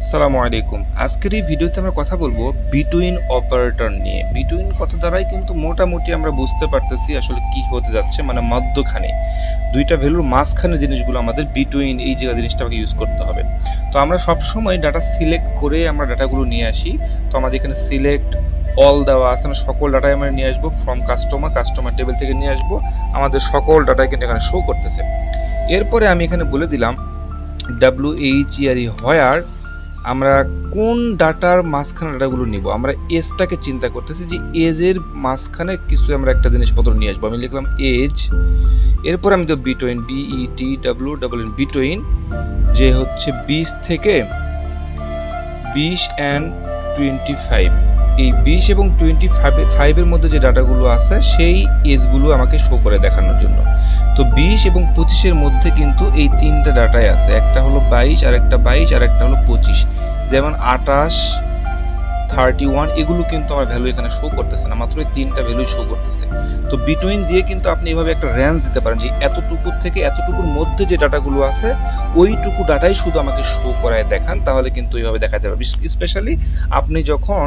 আসসালামু আলাইকুম। আজকের এই ভিডিওতে আমরা কথা বলবো বিটুইন অপারেটর নিয়ে। বিটুইন কথা দ্বারাই কিন্তু মোটামুটি আমরা বুঝতে পারতেছি আসলে কি হতে যাচ্ছে, মানে মধ্যখানে দুইটা ভ্যালুর মাঝখানে জিনিসগুলো আমাদের বিটুইন এই জায়গা জিনিসটা আমাকে ইউজ করতে হবে। তো আমরা সবসময় ডাটা সিলেক্ট করে আমরা ডাটাগুলো নিয়ে আসি। তো আমাদের এখানে সিলেক্ট অল দেওয়া আছে, আমরা সকল ডাটাই আমরা নিয়ে আসবো ফ্রম কাস্টমার টেবিল থেকে নিয়ে আসবো। আমাদের সকল ডাটাই কিন্তু এখানে শো করতেছে। এরপরে আমি এখানে বলে দিলাম w3 হোয়ার আমরা কোন ডাটার মাঝখানে ডাটাগুলো নিব। আমরা এজটাকে চিন্তা করতেছি যে এজের মাঝখানে কিছু আমরা একটা জিনিসপত্র নিয়ে আসবো। আমি লিখলাম এজ, এরপর আমি তো বিটুইন BETWIN বিটুইন, যে হচ্ছে 20 থেকে 20 অ্যান্ড 25। এই 20 এবং 25 মধ্যে যে ডাটাগুলো আছে সেই এজগুলো আমাকে শো করে দেখানোর জন্য। তো 20 এবং 25-এর মধ্যে কিন্তু এই তিনটা ডাটাই আছে, একটা হলো 22, আরেকটা 22, আর একটা হলো 25। যেমন 28, 31 এগুলো কিন্তু আমার ভ্যালু এখানে শো করতেছে না, মাত্র এই তিনটা ভ্যালু শো করতেছে। তো বিটুইন দিয়ে কিন্তু আপনি এভাবে একটা রেঞ্জ দিতে পারেন যে এতটুকু থেকে এতটুকুর মধ্যে যে ডাটাগুলো আছে ওইটুকু ডাটাই শুধু আমাকে শো করায় দেখান, তাহলে কিন্তু এইভাবে দেখা যাবে। স্পেশালি আপনি যখন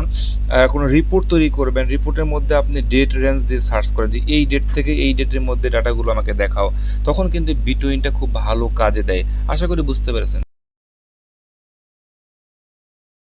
কোনো রিপোর্ট তৈরি করবেন, রিপোর্টের মধ্যে আপনি ডেট রেঞ্জ দিয়ে সার্চ করেন যে এই ডেট থেকে এই ডেটের মধ্যে ডাটাগুলো আমাকে দেখাও, তখন কিন্তু বিটুইনটা খুব ভালো কাজে দেয়। আশা করি বুঝতে পেরেছেন।